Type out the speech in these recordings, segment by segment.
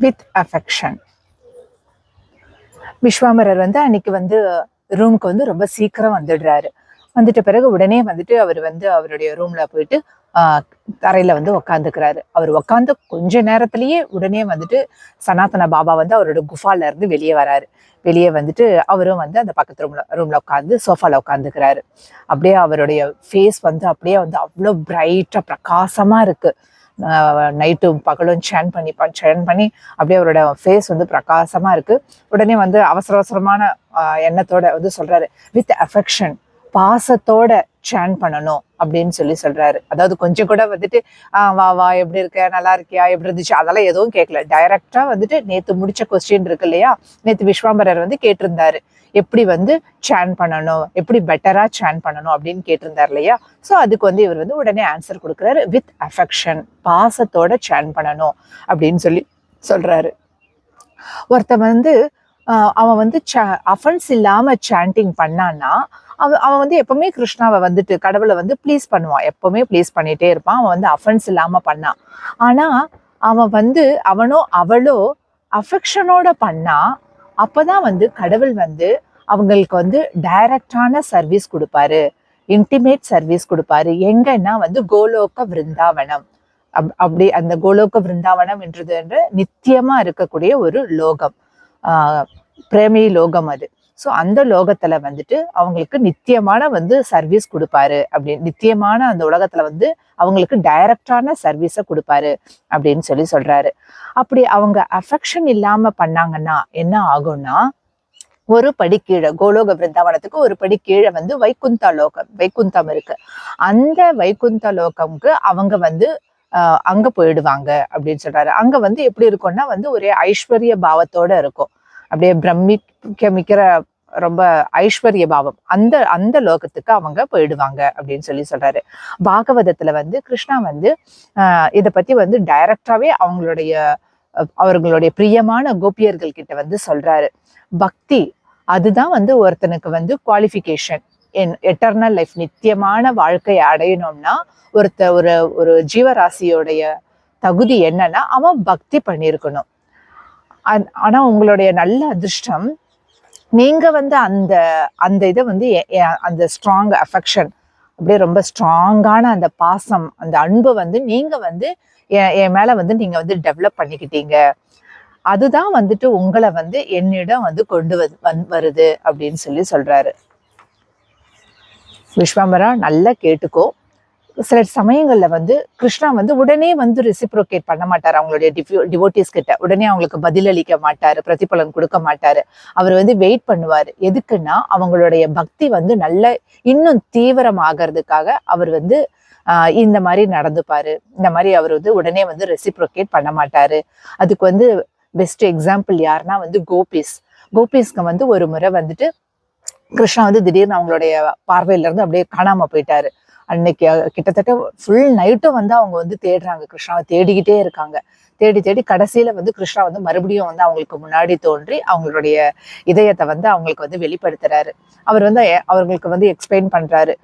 With affection. விஸ்வாமிரர் வந்து அன்னைக்கு வந்து ரூமுக்கு வந்து ரொம்ப சீக்கிரம் வந்துடுறாரு. வந்துட்ட பிறகு உடனே வந்துட்டு அவர் வந்து அவருடைய ரூம்ல போயிட்டு தரையில வந்து உக்காந்துக்கிறாரு. அவர் உக்காந்து கொஞ்ச நேரத்திலேயே உடனே வந்துட்டு சனாதன பாபா வந்து அவரோட குஃபால இருந்து வெளியே வராரு. வெளியே வந்துட்டு அவரும் வந்து அந்த பக்கத்து ரூம்ல உட்காந்து சோஃபால உட்காந்துக்கிறாரு. அப்படியே அவருடைய ஃபேஸ் வந்து அப்படியே வந்து அவ்வளோ பிரைட்டா பிரகாசமா இருக்கு. நைட்டும் பகலும் சேன் பண்ணி அப்படியே அவரோட ஃபேஸ் வந்து பிரகாசமா இருக்கு. உடனே வந்து அவசர அவசரமான எண்ணத்தோட வந்து சொல்றாரு, வித் அஃபெக்ஷன், பாசத்தோட சேன் பண்ணணும் அப்படின்னு சொல்றாரு. அதாவது கொஞ்சம் கூட வந்துட்டு வா வா எப்படி இருக்க, நல்லா இருக்கியா, எப்படி இருந்துச்சு, அதெல்லாம் எதுவும் கேட்கல. டைரக்டா வந்துட்டு நேத்து முடிச்ச கொஸ்டின் இருக்கு இல்லையா, நேத்து விஸ்வாம்பரர் வந்து கேட்டிருந்தாரு எப்படி வந்து சேன் பண்ணணும், எப்படி பெட்டரா சேன் பண்ணணும் அப்படின்னு கேட்டிருந்தாரு இல்லையா. ஸோ அதுக்கு வந்து இவர் வந்து உடனே ஆன்சர் கொடுக்குறாரு, வித் அஃபெக்ஷன், பாசத்தோட சேன் பண்ணணும் அப்படின்னு சொல்றாரு. ஒருத்தன் வந்து அவன் வந்து அஃபென்ஸ் இல்லாம சாண்டிங் பண்ணான்னா அவன் வந்து எப்பவுமே கிருஷ்ணாவை வந்துட்டு கடவுளை வந்து ப்ளீஸ் பண்ணுவான், எப்பவுமே ப்ளீஸ் பண்ணிட்டே இருப்பான். அவன் வந்து அஃபென்ஸ் இல்லாம பண்ணான். ஆனா அவன் வந்து அவளோ அஃபெக்ஷனோட பண்ணா அப்பதான் வந்து கடவுள் வந்து அவங்களுக்கு வந்து டைரக்டான சர்வீஸ் கொடுப்பாரு, இன்டிமேட் சர்வீஸ் கொடுப்பாரு. எங்கன்னா வந்து கோலோக விருந்தாவனம். அப்படி அந்த கோலோக விருந்தாவனம் என்றது நித்தியமா இருக்கக்கூடிய ஒரு லோகம், பிரேமி லோகம் அது. ஸோ அந்த லோகத்துல வந்துட்டு அவங்களுக்கு நித்தியமான வந்து சர்வீஸ் கொடுப்பாரு, அப்படின்னு நித்தியமான அந்த உலகத்துல வந்து அவங்களுக்கு டைரக்டான சர்வீஸை கொடுப்பாரு அப்படின்னு சொல்றாரு. அப்படி அவங்க அஃபெக்ஷன் இல்லாம பண்ணாங்கன்னா என்ன ஆகும்னா, ஒரு படி கீழே கோலோக பிருந்தாவனத்துக்கு ஒரு படி கீழே வந்து வைகுந்தம் இருக்கு. அந்த வைகுந்த லோகம்க்கு அவங்க வந்து அங்க போயிடுவாங்க அப்படின்னு சொல்றாரு. அங்க வந்து எப்படி இருக்கும்னா வந்து ஒரே ஐஸ்வர்ய பாவத்தோட இருக்கும், அப்படியே பிரமிக்கிற ரொம்ப ஐஸ்வர்ய பாவம். அந்த லோகத்துக்கு அவங்க போயிடுவாங்க அப்படின்னு சொல்றாரு. பாகவதத்துல வந்து கிருஷ்ணா வந்து இதை பத்தி வந்து டைரக்டாவே அவர்களுடைய பிரியமான கோபியர்கள் கிட்ட வந்து சொல்றாரு. பக்தி அதுதான் வந்து ஒருத்தனுக்கு வந்து குவாலிஃபிகேஷன். எட்டர்னல் லைஃப், நித்தியமான வாழ்க்கையை அடையணும்னா ஒரு ஜீவராசியோடைய தகுதி என்னன்னா அவன் பக்தி பண்ணியிருக்கணும். ஆனா உங்களுடைய நல்ல அதிர்ஷ்டம், நீங்க வந்து அந்த இதை வந்து அந்த ஸ்ட்ராங் அஃபெக்ஷன், அப்படியே ரொம்ப ஸ்ட்ராங்கான அந்த பாசம், அந்த அன்பு வந்து நீங்க வந்து என் மேல வந்து நீங்க வந்து டெவலப் பண்ணிக்கிட்டீங்க. அதுதான் வந்துட்டு உங்களை வந்து என்னிடம் வந்து கொண்டு வருது அப்படின்னு சொல்றாரு. விஸ்வாம்பரா நல்லா கேட்டுக்கோ. சில சமயங்கள்ல வந்து கிருஷ்ணா வந்து உடனே வந்து ரெசிப்ரோகேட் பண்ண மாட்டாரு அவங்களுடைய டிவோட்டிஸ் கிட்ட. உடனே அவங்களுக்கு பதிலளிக்க மாட்டாரு, பிரதிபலன் கொடுக்க மாட்டாரு. அவர் வந்து வெயிட் பண்ணுவாரு. எதுக்குன்னா அவங்களுடைய பக்தி வந்து நல்ல இன்னும் தீவிரமாகறதுக்காக அவர் வந்து இந்த மாதிரி நடந்துப்பாரு. இந்த மாதிரி அவர் வந்து உடனே வந்து ரெசிப்ரோகேட் பண்ண மாட்டாரு. அதுக்கு வந்து பெஸ்ட் எக்ஸாம்பிள் யாருன்னா வந்து கோபிஸ்க்கு வந்து ஒரு முறை வந்துட்டு கிருஷ்ணா வந்து திடீர்னு அவங்களுடைய பார்வையில இருந்து அப்படியே காணாம போயிட்டாரு. அன்னைக்கு கிட்டத்தட்ட ஃபுல் நைட்டும் வந்து அவங்க வந்து தேடுறாங்க, கிருஷ்ணாவை தேடிக்கிட்டே இருக்காங்க. தேடி கடைசியில வந்து கிருஷ்ணா வந்து மறுபடியும் வந்து அவங்களுக்கு முன்னாடி தோன்றி அவங்களுடைய இதயத்தை வந்து அவங்களுக்கு வந்து வெளிப்படுத்துறாரு. அவர் வந்து அவர்களுக்கு வந்து எக்ஸ்பிளைன் பண்றாரு,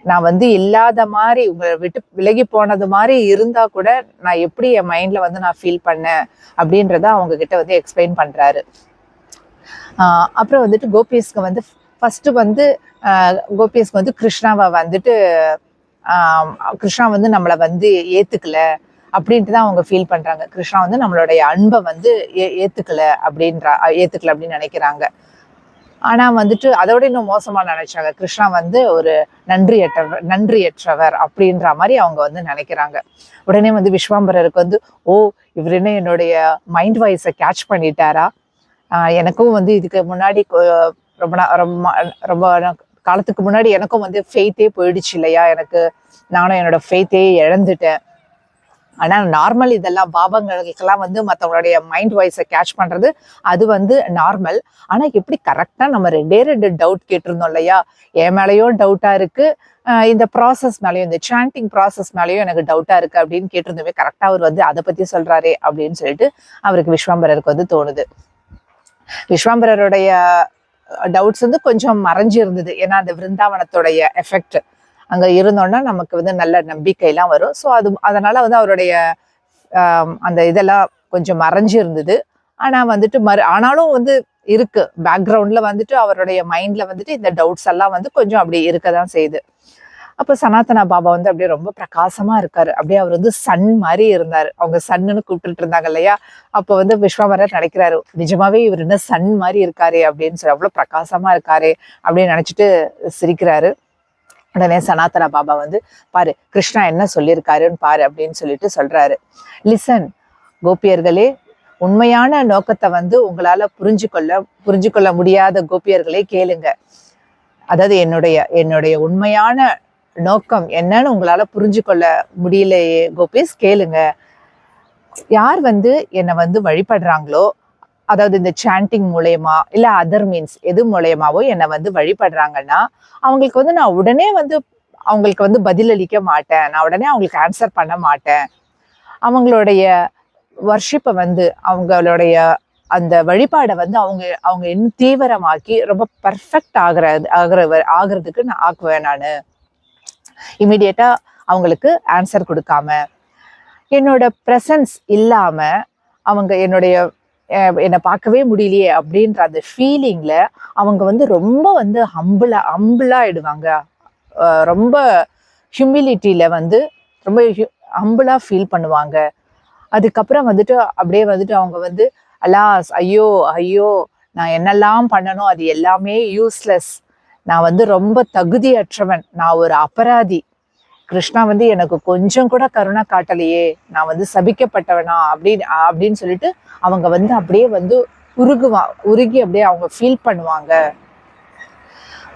நான் வந்து இல்லாத மாதிரி உங்களை விட்டு விலகி போனது மாதிரி இருந்தா கூட நான் எப்படி என் மைண்ட்ல வந்து நான் ஃபீல் பண்ணேன் அப்படின்றத அவங்க கிட்ட வந்து எக்ஸ்பிளைன் பண்றாரு. அப்புறம் வந்துட்டு கோபிஸ்க்கு வந்து ஃபர்ஸ்ட் வந்து கோபிஸ்க்கு வந்து கிருஷ்ணாவை வந்துட்டு கிருஷ்ணா வந்து நம்மளை வந்து ஏத்துக்கல அப்படின்ட்டு தான் அவங்க ஃபீல் பண்றாங்க. கிருஷ்ணா வந்து நம்மளுடைய அன்பை வந்து ஏத்துக்கல அப்படின்னு நினைக்கிறாங்க. ஆனா வந்துட்டு அதோட இன்னும் மோசமா நினைச்சாங்க, கிருஷ்ணா வந்து ஒரு நன்றியற்றவர் அப்படின்ற மாதிரி அவங்க வந்து நினைக்கிறாங்க. உடனே வந்து விஸ்வாம்பரருக்கு வந்து இவர் என்ன என்னுடைய மைண்ட் வாய்ஸை கேட்ச் பண்ணிட்டாரா, எனக்கும் வந்து இதுக்கு முன்னாடி ரொம்ப காலத்துக்கு முன்னாடி எனக்கும் வந்து ஃபெய்த்தே போயிடுச்சு இல்லையா, நானும் என்னோட ஃபெய்த்தே இழந்துட்டேன். ஆனா நார்மல் இதெல்லாம் பாபாங்களுக்கெல்லாம் வந்து மற்றவங்களுடைய மைண்ட் வாய்ஸை கேட்ச் பண்றது அது வந்து நார்மல். ஆனா எப்படி கரெக்டா நம்ம ரெண்டு டவுட் கேட்டிருந்தோம் இல்லையா, என் மேலேயும் டவுட்டா இருக்கு, இந்த ப்ராசஸ் மேலேயும் இந்த சாண்டிங் ப்ராசஸ் மேலேயும் எனக்கு டவுட்டா இருக்கு அப்படின்னு கேட்டிருந்தோமே, கரெக்டா அவர் வந்து அதை பத்தி சொல்றாரே அப்படின்னு சொல்லிட்டு அவருக்கு விஸ்வாம்பரருக்கு வந்து தோணுது. விஸ்வாம்பரருடைய டவுட்ஸ் வந்து கொஞ்சம் மறைஞ்சு இருந்தது. ஏன்னா அந்த விருந்தாவனத்தோடைய எஃபெக்ட் அங்க இருந்தோம்னா நமக்கு வந்து நல்ல நம்பிக்கை எல்லாம் வரும். ஸோ அதனால வந்து அவருடைய அந்த இதெல்லாம் கொஞ்சம் மறைஞ்சு இருந்தது. ஆனா வந்துட்டு ஆனாலும் வந்து இருக்கு, பேக்ரவுண்ட்ல வந்துட்டு அவருடைய மைண்ட்ல வந்துட்டு இந்த டவுட்ஸ் எல்லாம் வந்து கொஞ்சம் அப்படி இருக்கதான் செய்யுது. அப்ப சனாதனா பாபா வந்து அப்படியே ரொம்ப பிரகாசமா இருக்காரு. அப்படியே அவர் வந்து சன் மாதிரி இருந்தாரு. அவங்க சன்னுன்னு கூப்பிட்டுட்டு இருந்தாங்க இல்லையா? அப்ப வந்து விஸ்வாமித்திரர் நினைக்கிறாரு, நிஜமாவே இவர் என்ன சன் மாதிரி இருக்காரு அப்படின்னு சொல்லி, அவ்வளவு பிரகாசமா இருக்காரு அப்படின்னு நினைச்சிட்டு சிரிக்கிறாரு. உடனே சனாதனா பாபா வந்து, பாரு கிருஷ்ணா என்ன சொல்லியிருக்காருன்னு பாரு அப்படின்னு சொல்லிட்டு சொல்றாரு. லிசன் கோபியர்களே, உண்மையான நோக்கத்தை வந்து உங்களால புரிஞ்சு கொள்ள முடியாத கோபியர்களே கேளுங்க. அதாவது என்னுடைய உண்மையான நோக்கம் என்னன்னு உங்களால புரிஞ்சு கொள்ள முடியலையே கோபிஸ், கேளுங்க. யார் வந்து என்னை வந்து வழிபடுறாங்களோ, அதாவது இந்த சாண்டிங் மூலயமா இல்ல அதர் மீன்ஸ் எது மூலயமாவோ என்னை வந்து வழிபடுறாங்கன்னா, அவங்களுக்கு வந்து நான் உடனே வந்து அவங்களுக்கு வந்து பதிலளிக்க மாட்டேன். நான் உடனே அவங்களுக்கு ஆன்சர் பண்ண மாட்டேன். அவங்களுடைய வர்ஷிப்பை வந்து, அவங்களுடைய அந்த வழிபாடை வந்து அவங்க இன்னும் தீவிரமாக்கி ரொம்ப பர்ஃபெக்ட் ஆகுறதுக்கு நான் ஆக்குவேன். நான் இமிடியேட்டா அவங்களுக்கு ஆன்சர் கொடுக்காம, என்னோட ப்ரெசன்ஸ் இல்லாம அவங்க என்னை பார்க்கவே முடியலையே அப்படின்ற அந்த ஃபீலிங்ல அவங்க வந்து ரொம்ப வந்து ஹம்பிளா ஆயிடுவாங்க. ரொம்ப ஹியூமிலிட்டியில வந்து ரொம்ப ஹம்பிளா ஃபீல் பண்ணுவாங்க. அதுக்கப்புறம் வந்துட்டு அப்படியே வந்துட்டு அவங்க வந்து, அலாஸ், ஐயோ ஐயோ, நான் என்னெல்லாம் பண்ணணும் அது எல்லாமே யூஸ்லெஸ், நான் வந்து ரொம்ப தகுதியற்றவன், நான் ஒரு அபராதி, கிருஷ்ணா வந்து எனக்கு கொஞ்சம் கூட கருணை காட்டலையே, நான் வந்து சபிக்கப்பட்டவனா அப்படின்னு சொல்லிட்டு அவங்க வந்து அப்படியே வந்து உருகி அப்படியே அவங்க ஃபீல் பண்ணுவாங்க.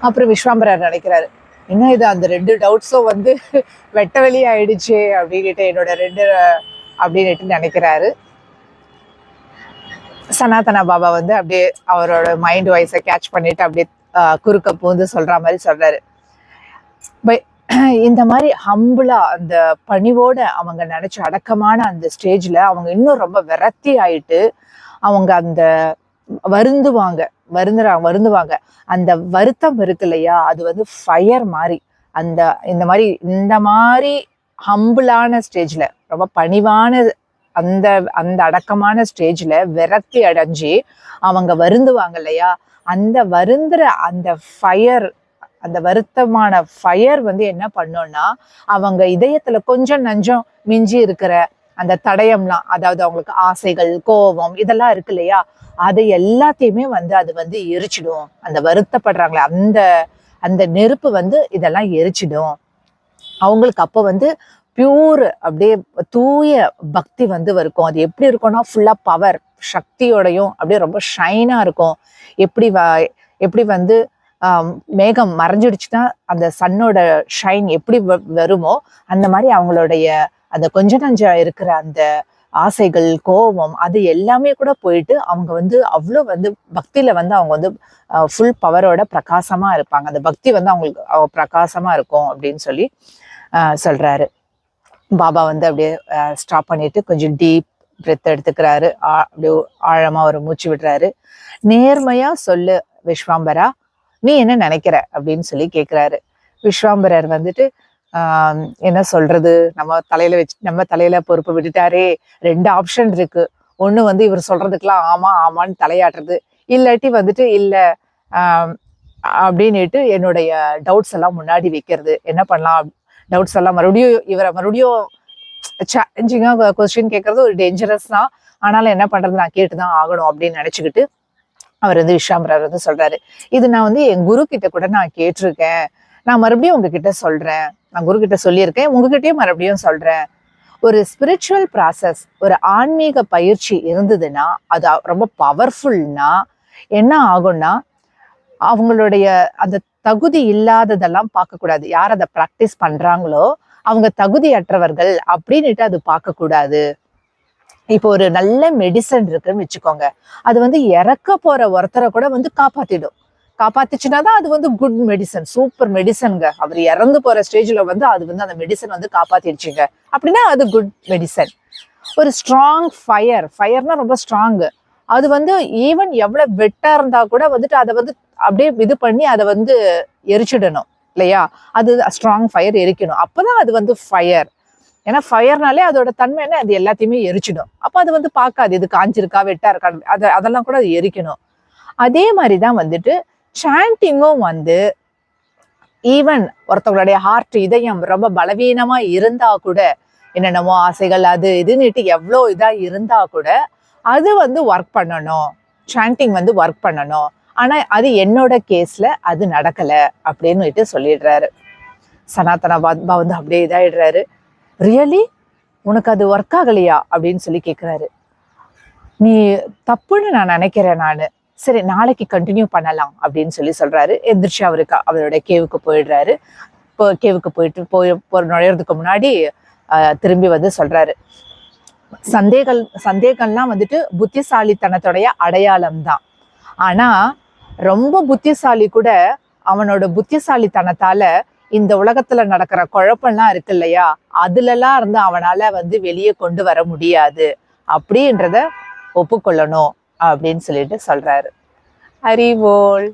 அப்புறம் விஸ்வாம்பரர் நினைக்கிறாரு, என்ன இது அந்த 2 டவுட்ஸும் வந்து வெட்ட வெளி ஆயிடுச்சு அப்படின்ட்டு என்னோட 2 அப்படின்ட்டு நினைக்கிறாரு. சனாதனா பாபா வந்து அப்படியே அவரோட மைண்ட் வாய்ஸை கேட்ச் பண்ணிட்டு அப்படியே குறுக்க பூந்து சொல்ற மாதிரி சொல்றாரு. இந்த மாதிரி ஹம்பிளா அந்த பணிவோட அவங்க நினைச்ச அடக்கமான அந்த ஸ்டேஜ்ல அவங்க இன்னும் ரொம்ப விரக்தி ஆயிட்டு அவங்க அந்த வருந்துவாங்க. அந்த வருத்தம் இருக்கு இல்லையா, அது வந்து ஃபயர் மாதிரி. இந்த மாதிரி ஹம்பிளான ஸ்டேஜ்ல, ரொம்ப பணிவான அந்த அந்த அடக்கமான ஸ்டேஜ்ல விரக்தி அடைஞ்சு அவங்க வருந்துவாங்க இல்லையா, அந்த வருந்துற அந்த ஃபயர், அந்த வருத்தமான ஃபயர் வந்து என்ன பண்ணோம்னா, அவங்க இதயத்துல கொஞ்சம் நஞ்சம் மிஞ்சி இருக்கிற அந்த தடயம்லாம், அதாவது அவங்களுக்கு ஆசைகள், கோபம் இதெல்லாம் இருக்கு இல்லையா, அதை எல்லாத்தையுமே வந்து அது வந்து எரிச்சிடும். அந்த வருத்தப்படுறாங்களே அந்த நெருப்பு வந்து இதெல்லாம் எரிச்சிடும். அவங்களுக்கு அப்போ வந்து பியூர் அப்படியே தூய பக்தி வந்து இருக்கும். அது எப்படி இருக்கும்னா, ஃபுல்லா பவர் சக்தியோடையும் அப்படியே ரொம்ப ஷைனா இருக்கும். எப்படி வந்து மேகம் மறைஞ்சிடுச்சுன்னா அந்த சன்னோட ஷைன் எப்படி வருமோ, அந்த மாதிரி அவங்களுடைய அந்த கொஞ்ச நஞ்சம் இருக்கிற அந்த ஆசைகள், கோபம் அது எல்லாமே கூட போயிட்டு அவங்க வந்து அவ்வளோ வந்து பக்தியில வந்து அவங்க வந்து ஃபுல் பவரோட பிரகாசமா இருப்பாங்க. அந்த பக்தி வந்து அவங்களுக்கு பிரகாசமா இருக்கும் அப்படின்னு சொல்லி சொல்றாரு. பாபா வந்து அப்படியே ஸ்டாப் பண்ணிட்டு கொஞ்சம் டீப் பிரெத் எடுத்துக்கிறாரு. அப்படியே ஆழமா ஒரு மூச்சு விடுறாரு. நேர்மையா சொல்லு விஸ்வாம்பரா, நீ என்ன நினைக்கிற அப்படின்னு சொல்லி கேட்கிறாரு. விஸ்வாம்பரர் வந்துட்டு என்ன சொல்றது, நம்ம தலையில பொறுப்பு விட்டுட்டாரே, 2 ஆப்ஷன் இருக்கு. ஒண்ணு வந்து இவர் சொல்றதுக்கெல்லாம் ஆமான்னு தலையாட்டுறது, இல்லாட்டி வந்துட்டு இல்ல அப்படின்னுட்டு என்னுடைய டவுட்ஸ் எல்லாம் முன்னாடி வைக்கிறது. என்ன பண்ணலாம், டவுட்ஸ் எல்லாம் மறுபடியும் சேலஞ்சிங்கா கொஸ்டின் கேட்கறது ஒரு டேஞ்சரஸ் தான். ஆனாலும் என்ன பண்றது, நான் கேட்டுதான் ஆகணும் அப்படின்னு நினைச்சுக்கிட்டு அவர் வந்து விஸ்வாம்பரர் வந்து சொல்றாரு, இது நான் வந்து என் குரு கிட்ட கூட நான் கேட்டிருக்கேன், நான் மறுபடியும் உங்ககிட்ட சொல்றேன், நான் குரு கிட்ட சொல்லியிருக்கேன், உங்ககிட்டயும் மறுபடியும் சொல்றேன். ஒரு ஸ்பிரிச்சுவல் ப்ராசஸ், ஒரு ஆன்மீக பயிற்சி இருந்ததுன்னா, அது ரொம்ப பவர்ஃபுல்னா என்ன ஆகும்னா, அவங்களுடைய அந்த தகுதி இல்லாததெல்லாம் பார்க்கக்கூடாது. யார் அதை ப்ராக்டிஸ் பண்றாங்களோ அவங்க தகுதியற்றவர்கள் அப்படின்னுட்டு அது பார்க்கக்கூடாது. இப்போ ஒரு நல்ல மெடிசன் இருக்குன்னு வச்சுக்கோங்க, அது வந்து இறக்க போற ஒருத்தரை கூட வந்து காப்பாத்துச்சுனாதான் அது வந்து குட் மெடிசன், சூப்பர் மெடிசன்ங்க. அவர் இறந்து போற ஸ்டேஜ்ல வந்து அது வந்து அந்த மெடிசன் வந்து காப்பாத்திடுச்சுங்க அப்படின்னா அது குட் மெடிசன். ஒரு ஸ்ட்ராங் ஃபயர்னா ரொம்ப ஸ்ட்ராங், அது வந்து ஈவன் எவ்வளவு வெட்டா இருந்தா கூட வந்துட்டு அதை வந்து அப்படியே இது பண்ணி அதை வந்து எரிச்சிடணும் இல்லையா, அது ஸ்ட்ராங் ஃபயர் எரிக்கணும், அப்பதான் அது வந்து ஃபயர். ஏன்னா ஃபயர்னாலே அதோட தன்மை என்ன, அது எல்லாத்தையுமே எரிச்சிடும். அப்போ அது வந்து பார்க்காது இது காஞ்சிருக்கா வெட்டா இருக்கா, அதெல்லாம் கூட அது எரிக்கணும். அதே மாதிரிதான் வந்துட்டு சாண்டிங்கும் வந்து ஈவன் ஒருத்தவங்களுடைய ஹார்ட் இதயம் ரொம்ப பலவீனமா இருந்தா கூட, என்னென்னமோ ஆசைகள் அது இதுன்னுட்டு எவ்வளோ இதா இருந்தா கூட அது வந்து ஒர்க் பண்ணணும், சாண்டிங் வந்து ஒர்க் பண்ணணும். ஆனா அது என்னோட கேஸ்ல அது நடக்கல அப்படின்னு சொல்லிடுறாரு. சனாதன பாபா வந்து அப்படியே இதாயிடுறாரு. ரியலி உனக்கு அது ஒர்க் ஆகலையா அப்படின்னு சொல்லி கேட்குறாரு. நீ தப்புன்னு நான் நினைக்கிறேன் நானு, சரி நாளைக்கு கண்டினியூ பண்ணலாம் அப்படின்னு சொல்றாரு. எந்திரிச்சு அவரோட கேவுக்கு போயிடுறாரு. இப்போ கேவுக்கு போய் நுழையறதுக்கு முன்னாடி திரும்பி வந்து சொல்றாரு, சந்தேகம்லாம் வந்துட்டு புத்திசாலித்தனத்துடைய அடையாளம் தான். ஆனா ரொம்ப புத்திசாலி கூட அவனோட புத்திசாலித்தனத்தால இந்த உலகத்துல நடக்கிற குழப்பம்லாம் இருக்கு இல்லையா, அதுலலாம் இருந்து அவனால வந்து வெளியே கொண்டு வர முடியாது அப்படின்றத ஒப்புக்கொள்ளணும் அப்படின்னு சொல்றாரு. ஹரி போல்.